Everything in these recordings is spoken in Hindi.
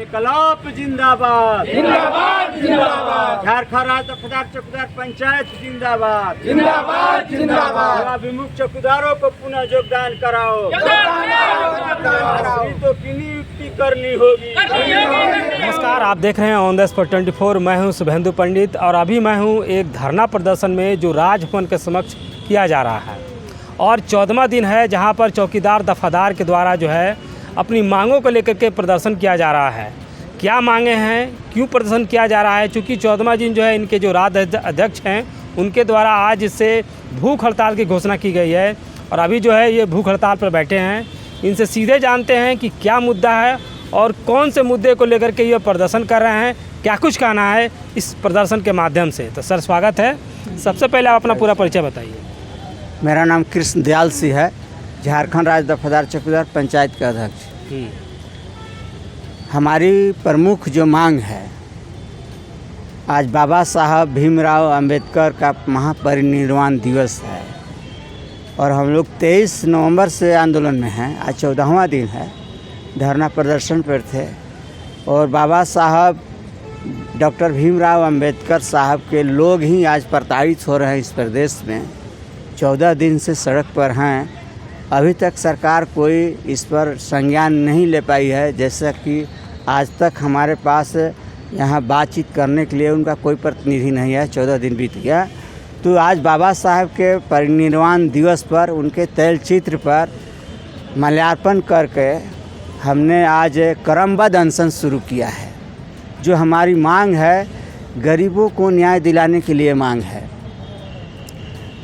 इनकलाब जिंदाबाद जिंदाबाद जिंदाबाद झारखंड राज्य दफदार चौकीदार पंचायत जिंदाबाद जिंदाबाद जिंदाबाद युवा विमुख चौकीदारों को पुनः योगदान कराओ। तो की नियुक्ति करनी होगी। नमस्कार, आप देख रहे हैं ऑन द स्पॉट 24। मैं हूं शुभेंदु पंडित और अभी मैं हूं एक धरना प्रदर्शन में जो राजभवन के समक्ष किया जा रहा है और 14वां दिन है जहां पर चौकीदार दफादार के द्वारा जो है अपनी मांगों को लेकर के प्रदर्शन किया जा रहा है। क्या मांगे हैं, क्यों प्रदर्शन किया जा रहा है? चूँकि 14वां दिन जो है इनके जो राज्य अध्यक्ष हैं उनके द्वारा आज इससे भूख हड़ताल की घोषणा की गई है और अभी जो है ये भूख हड़ताल पर बैठे हैं। इनसे सीधे जानते हैं कि क्या मुद्दा है और कौन से मुद्दे को लेकर के ये प्रदर्शन कर रहे हैं, क्या कुछ कहना है इस प्रदर्शन के माध्यम से। तो सर स्वागत है। सबसे पहले आप अपना पूरा परिचय बताइए। मेरा नाम कृष्ण दयाल सिंह है, झारखंड राज्य दफादार चौकीदार पंचायत के अध्यक्ष। हमारी प्रमुख जो मांग है, आज बाबा साहब भीमराव अंबेडकर का महापरिनिर्वाण दिवस है और हम लोग 23 नवंबर से आंदोलन में हैं। आज 14वां दिन है, धरना प्रदर्शन पर थे और बाबा साहब डॉक्टर भीमराव अंबेडकर साहब के लोग ही आज प्रताड़ित हो रहे हैं इस प्रदेश में। 14 दिन से सड़क पर हैं, अभी तक सरकार कोई इस पर संज्ञान नहीं ले पाई है। जैसा कि आज तक हमारे पास यहाँ बातचीत करने के लिए उनका कोई प्रतिनिधि नहीं है। 14 दिन बीत गया, तो आज बाबा साहब के परिनिर्वाण दिवस पर उनके तैलचित्र पर माल्यार्पण करके हमने आज क्रमबद्ध अनशन शुरू किया है। जो हमारी मांग है, गरीबों को न्याय दिलाने के लिए मांग है।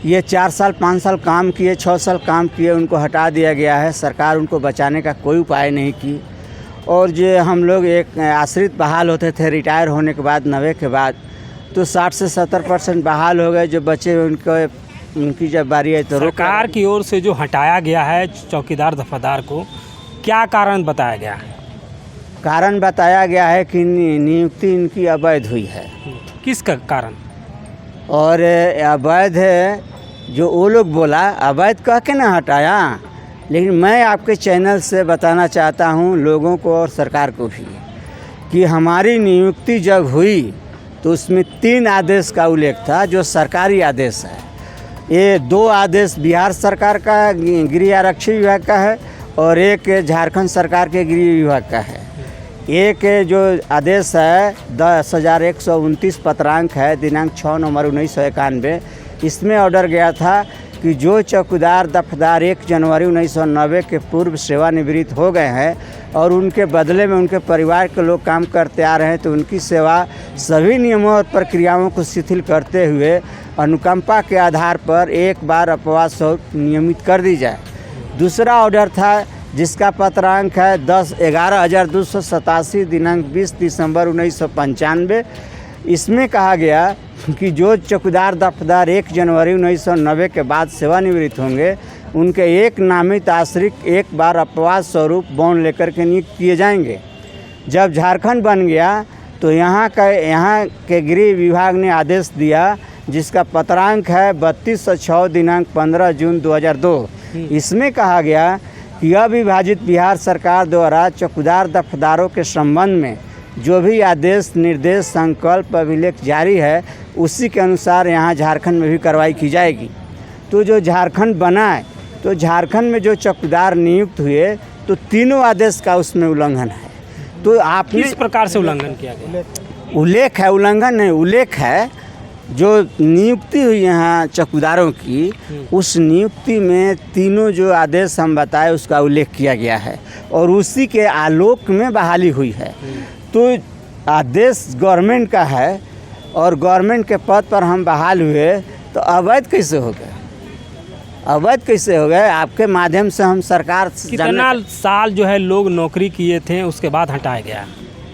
ये 4 साल 5 साल काम किए, 6 साल काम किए, उनको हटा दिया गया है। सरकार उनको बचाने का कोई उपाय नहीं की और जो हम लोग एक आश्रित बहाल होते थे रिटायर होने के बाद 90 के बाद, तो 60 से 70% बहाल हो गए। जो बचे उनकी जब बारी आई तो सरकार की ओर से जो हटाया गया है चौकीदार दफादार को, क्या कारण बताया गया है? कारण बताया गया है कि नियुक्ति इनकी अवैध हुई है। किस का कारण? और अवैध है जो वो लोग बोला, अवैध कह के ना हटाया। लेकिन मैं आपके चैनल से बताना चाहता हूँ लोगों को और सरकार को भी कि हमारी नियुक्ति जब हुई तो उसमें 3 आदेश का उल्लेख था जो सरकारी आदेश है। ये 2 आदेश बिहार सरकार का गृह आरक्षी विभाग का है और एक झारखंड सरकार के गृह विभाग का है। एक जो आदेश है 10,129 पत्रांक है, दिनांक 6 नवंबर 1991। इसमें ऑर्डर गया था कि जो चौकीदार दफदार 1 जनवरी 1990 के पूर्व सेवानिवृत्त हो गए हैं और उनके बदले में उनके परिवार के लोग काम करते आ रहे हैं, तो उनकी सेवा सभी नियमों और प्रक्रियाओं को शिथिल करते हुए अनुकंपा के आधार पर एक बार अपवास नियमित कर दी जाए। दूसरा ऑर्डर था जिसका पत्रांक है 10/11/287 दिनांक 20 दिसंबर 1995। इसमें कहा गया कि जो चौकीदार दफदार 1 जनवरी 1990 के बाद सेवानिवृत्त होंगे उनके एक नामित आश्रित एक बार अपवास स्वरूप बॉन्ड लेकर के नियुक्त किए जाएंगे। जब झारखंड बन गया तो यहाँ के गृह विभाग ने आदेश दिया जिसका पत्रांक है 32/6 दिनांक 15 जून 2002। इसमें कहा गया कि अविभाजित बिहार सरकार द्वारा चौकीदार दफदारों के संबंध में जो भी आदेश निर्देश संकल्प अभिलेख जारी है उसी के अनुसार यहाँ झारखंड में भी कार्रवाई की जाएगी। तो जो झारखंड बना है तो झारखंड में जो चौकीदार नियुक्त हुए तो तीनों आदेश का उसमें उल्लंघन है। तो आपने किस प्रकार से उल्लंघन किया गया? उल्लेख है, उल्लंघन नहीं, उल्लेख है। जो नियुक्ति हुई यहाँ चौकीदारों की, उस नियुक्ति में तीनों जो आदेश हम बताए उसका उल्लेख किया गया है और उसी के आलोक में बहाली हुई है। तो आदेश गवर्नमेंट का है और गवर्नमेंट के पद पर हम बहाल हुए तो अवैध कैसे हो गए? अवैध कैसे हो गए? आपके माध्यम से हम सरकार कितना साल जो है लोग नौकरी किए थे उसके बाद हटाया गया?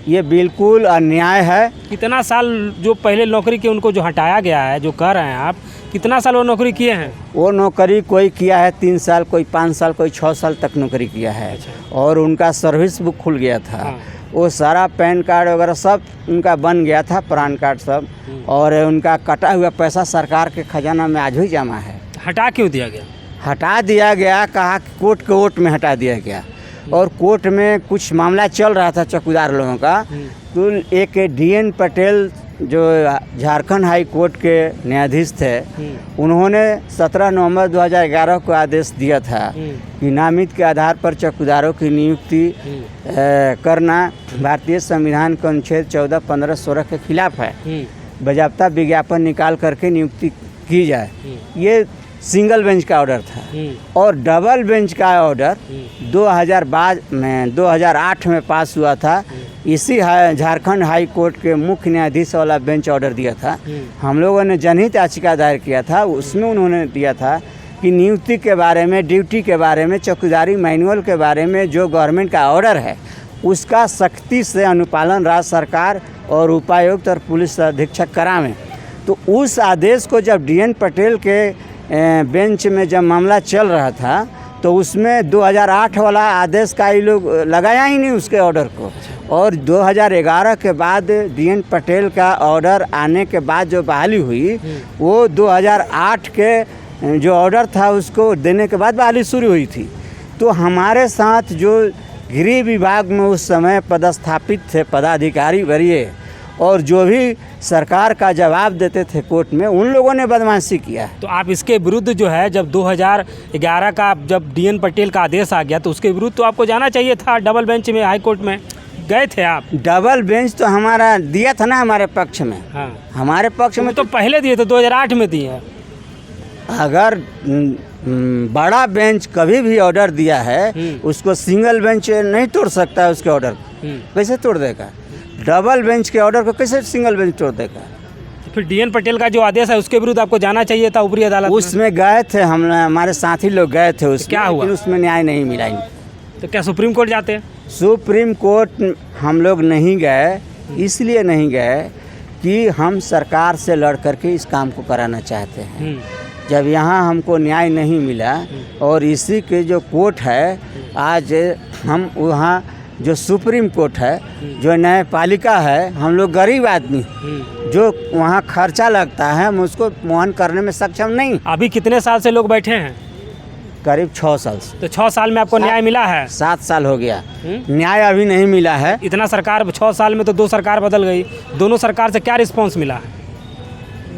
ये बिल्कुल अन्याय है। कितना साल जो पहले नौकरी की उनको जो हटाया गया है, जो कर रहे हैं आप, कितना साल वो नौकरी किए हैं? वो नौकरी कोई किया है 3 साल, कोई 5 साल, कोई 6 साल तक नौकरी किया है। और उनका सर्विस बुक खुल गया था। वो सारा पैन कार्ड वगैरह सब उनका बन गया था, पैन कार्ड सब, और उनका कटा हुआ पैसा सरकार के खजाना में आज भी जमा है। हटा क्यों दिया गया? हटा दिया गया, कहा कि कोर्ट के ओट में हटा दिया गया। और कोर्ट में कुछ मामला चल रहा था चौकीदार लोगों का, तो एक DN पटेल जो झारखंड हाई कोर्ट के न्यायाधीश थे, उन्होंने 17 नवंबर 2011 को आदेश दिया था कि नामित के आधार पर चौकीदारों की नियुक्ति करना भारतीय संविधान के अनुच्छेद 14, 15, 16 के खिलाफ है। बाज़ाब्ता विज्ञापन निकाल करके नियुक्ति की जाए। ये सिंगल बेंच का ऑर्डर था। और डबल बेंच का ऑर्डर 2008 में पास हुआ था। इसी झारखंड हाई कोर्ट के मुख्य न्यायाधीश वाला बेंच ऑर्डर दिया था। हम लोगों ने जनहित याचिका दायर किया था, उसमें उन्होंने दिया था कि नियुक्ति के बारे में, ड्यूटी के बारे में, चौकीदारी मैनुअल के बारे में जो गवर्नमेंट का ऑर्डर है उसका सख्ती से अनुपालन राज्य सरकार और उपायुक्त और पुलिस अधीक्षक करावें। तो उस आदेश को जब DN पटेल के बेंच में जब मामला चल रहा था तो उसमें 2008 वाला आदेश का ये लोग लगाया ही नहीं उसके ऑर्डर को। और 2011 के बाद DN पटेल का ऑर्डर आने के बाद जो बहाली हुई वो 2008 के जो ऑर्डर था उसको देने के बाद बहाली शुरू हुई थी। तो हमारे साथ जो गृह विभाग में उस समय पदस्थापित थे पदाधिकारी वरीय और जो भी सरकार का जवाब देते थे कोर्ट में, उन लोगों ने बदमाशी किया। तो आप इसके विरुद्ध जो है, जब 2011 का जब DN पटेल का आदेश आ गया तो उसके विरुद्ध तो आपको जाना चाहिए था। डबल बेंच में हाई कोर्ट में गए थे आप? डबल बेंच तो हमारा दिया था ना हमारे पक्ष में। हाँ, हमारे पक्ष में तो पहले दिए थे, 2008 में दिए। अगर बड़ा बेंच कभी भी ऑर्डर दिया है उसको सिंगल बेंच नहीं तोड़ सकता है। उसके ऑर्डर कैसे तोड़ देगा? डबल बेंच के ऑर्डर को कैसे सिंगल बेंच तोड़ देगा? फिर DN पटेल का जो आदेश है उसके विरुद्ध आपको जाना चाहिए था ऊपरी अदालत में। उसमें गए थे हम, हमारे साथी लोग गए थे उसमें, क्या हुआ? लेकिन उसमें न्याय नहीं मिला। तो क्या सुप्रीम कोर्ट जाते? सुप्रीम कोर्ट हम लोग नहीं गए, इसलिए नहीं गए कि हम सरकार से लड़ करके इस काम को कराना चाहते हैं। जब यहाँ हमको न्याय नहीं मिला और इसी के जो कोर्ट है, आज हम वहाँ जो सुप्रीम कोर्ट है, जो न्यायपालिका है, हम लोग गरीब आदमी जो वहाँ खर्चा लगता है हम उसको वहन करने में सक्षम नहीं। अभी कितने साल से लोग बैठे हैं? करीब 6 साल से। तो 6 साल में आपको न्याय मिला है? 7 साल हो गया, न्याय अभी नहीं मिला है। इतना सरकार 6 साल में तो 2 सरकार बदल गई, दोनों सरकार से क्या रिस्पॉन्स मिला है?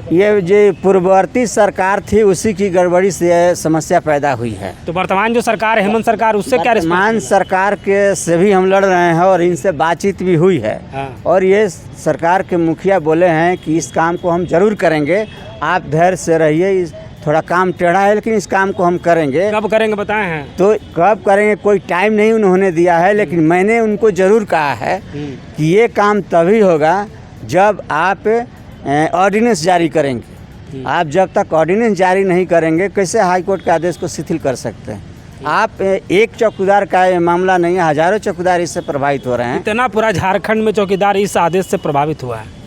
ये जो पूर्ववर्ती सरकार थी उसी की गड़बड़ी से समस्या पैदा हुई है। तो वर्तमान जो सरकार है, हेमंत सरकार, उससे क्या रिस्पॉन्स? वर्तमान सरकार के से भी हम लड़ रहे हैं और इनसे बातचीत भी हुई है। और ये सरकार के मुखिया बोले हैं कि इस काम को हम जरूर करेंगे, आप धैर्य से रहिए, थोड़ा काम टेढ़ा है लेकिन इस काम को हम करेंगे। कब करेंगे बताए हैं? तो कब करेंगे कोई टाइम नहीं उन्होंने दिया है, लेकिन मैंने उनको ज़रूर कहा है कि ये काम तभी होगा जब आप ऑर्डिनेंस जारी करेंगे। आप जब तक ऑर्डिनेंस जारी नहीं करेंगे कैसे हाई कोर्ट के आदेश को शिथिल कर सकते हैं? आप एक चौकीदार का ये मामला नहीं है, हज़ारों चौकीदार इससे प्रभावित हो रहे हैं। इतना पूरा झारखंड में चौकीदार इस आदेश से प्रभावित हुआ है।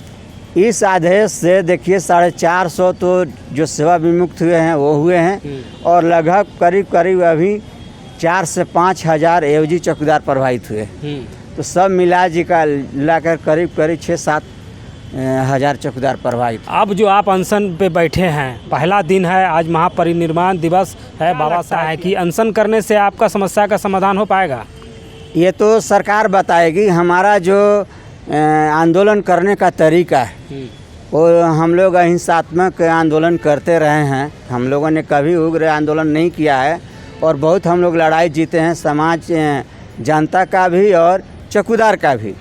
इस आदेश से देखिए 450 तो जो सेवा विमुक्त हुए हैं वो हुए हैं और लगभग करीब अभी 4 से 5 हज़ार AOG चौकीदार प्रभावित हुए। तो सब मिलाकर करीब 6-7 हज़ार चौकीदार प्रभावित। अब जो आप अनशन पे बैठे हैं, पहला दिन है, आज महापरिनिर्वाण दिवस है बाबा साहब है कि अनशन करने से आपका समस्या का समाधान हो पाएगा? ये तो सरकार बताएगी। हमारा जो आंदोलन करने का तरीका है वो हम लोग अहिंसात्मक आंदोलन करते रहे हैं। हम लोगों ने कभी उग्र आंदोलन नहीं किया है और बहुत हम लोग लड़ाई जीते हैं, समाज जनता का भी और चौकीदार का भी।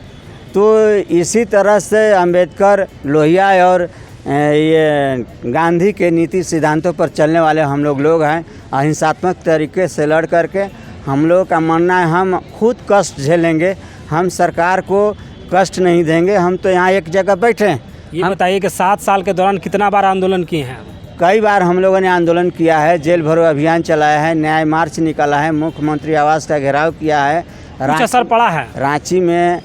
तो इसी तरह से अंबेडकर, लोहिया और ये गांधी के नीति सिद्धांतों पर चलने वाले हम लोग हैं। अहिंसात्मक तरीके से लड़ करके हम लोग का मानना है हम खुद कष्ट झेलेंगे, हम सरकार को कष्ट नहीं देंगे। हम तो यहाँ एक जगह बैठे हैं। ये बताइए कि 7 साल के दौरान कितना बार आंदोलन किए हैं? कई बार हम लोगों ने आंदोलन किया है, जेल भरो अभियान चलाया है, न्याय मार्च निकाला है, मुख्यमंत्री आवास का घेराव किया है। कुछ असर पड़ा है? रांची में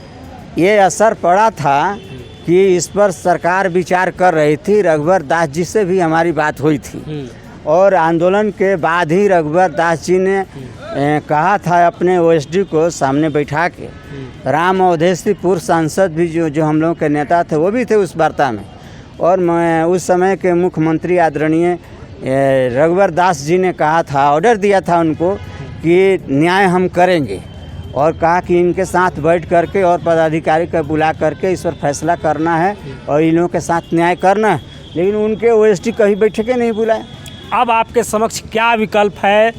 ये असर पड़ा था कि इस पर सरकार विचार कर रही थी। रघुवर दास जी से भी हमारी बात हुई थी और आंदोलन के बाद ही रघुवर दास जी ने कहा था अपने OSD को सामने बैठा के। राम अवधेशी पूर्व सांसद भी जो हम लोगों के नेता थे वो भी थे उस वार्ता में। और मैं उस समय के मुख्यमंत्री आदरणीय रघुवर दास जी ने कहा था, ऑर्डर दिया था उनको कि न्याय हम करेंगे। और कहा कि इनके साथ बैठ करके और पदाधिकारी को बुला करके इस पर फैसला करना है और इन लोगों के साथ न्याय करना है, लेकिन उनके ओएसडी कहीं बैठे के नहीं बुलाए। अब आपके समक्ष क्या विकल्प है?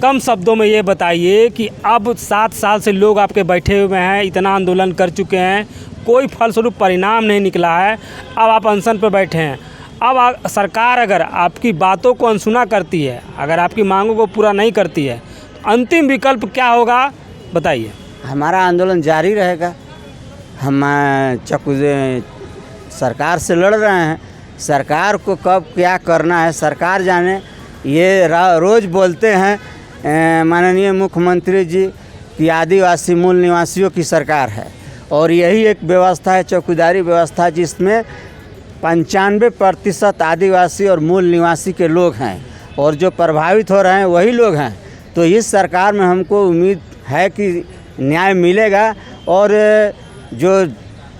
कम शब्दों में ये बताइए कि अब 7 साल से लोग आपके बैठे हुए हैं, इतना आंदोलन कर चुके हैं, कोई फलस्वरूप परिणाम नहीं निकला है, अब आप अनशन पर बैठे हैं। अब सरकार अगर आपकी बातों को अनसुना करती है, अगर आपकी मांगों को पूरा नहीं करती है, अंतिम विकल्प क्या होगा बताइए। हमारा आंदोलन जारी रहेगा। हम सरकार से लड़ रहे हैं, सरकार को कब क्या करना है सरकार जाने। ये रोज़ बोलते हैं माननीय मुख्यमंत्री जी कि आदिवासी मूल निवासियों की सरकार है, और यही एक व्यवस्था है, चौकीदारी व्यवस्था, जिसमें 95% आदिवासी और मूल निवासी के लोग हैं, और जो प्रभावित हो रहे हैं वही लोग हैं। तो इस सरकार में हमको उम्मीद है कि न्याय मिलेगा, और जो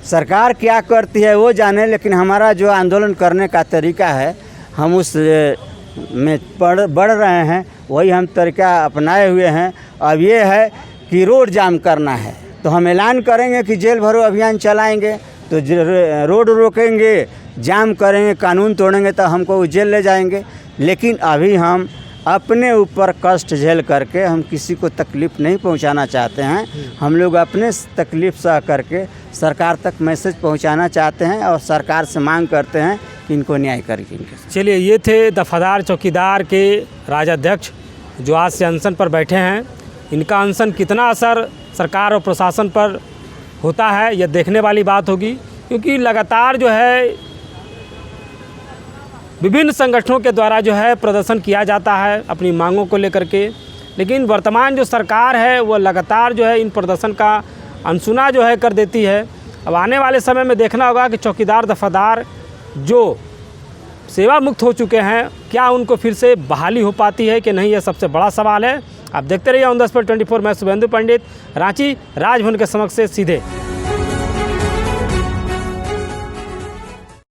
सरकार क्या करती है वो जाने, लेकिन हमारा जो आंदोलन करने का तरीका है हम उस में बढ़ रहे हैं, वही हम तरीका अपनाए हुए हैं। अब ये है कि रोड जाम करना है तो हम ऐलान करेंगे कि जेल भरो अभियान चलाएंगे, तो रोड रोकेंगे, जाम करेंगे, कानून तोड़ेंगे तो हमको जेल ले जाएंगे। लेकिन अभी हम अपने ऊपर कष्ट झेल करके हम किसी को तकलीफ़ नहीं पहुंचाना चाहते हैं। हम लोग अपने तकलीफ़ सह करके सरकार तक मैसेज पहुंचाना चाहते हैं और सरकार से मांग करते हैं कि इनको न्याय करके इनके। चलिए, ये थे दफादार चौकीदार के राज्याध्यक्ष जो आज से अनशन पर बैठे हैं। इनका अनशन कितना असर सरकार और प्रशासन पर होता है यह देखने वाली बात होगी, क्योंकि लगातार जो है विभिन्न संगठनों के द्वारा जो है प्रदर्शन किया जाता है अपनी मांगों को लेकर के, लेकिन वर्तमान जो सरकार है वो लगातार जो है इन प्रदर्शन का अनसुना जो है कर देती है। अब आने वाले समय में देखना होगा कि चौकीदार दफादार जो सेवा मुक्त हो चुके हैं, क्या उनको फिर से बहाली हो पाती है कि नहीं, यह सबसे बड़ा सवाल है। आप देखते रहिए ऑन द स्पॉट 24। मैं शुभेंदु पंडित, रांची राजभवन के समक्ष से सीधे।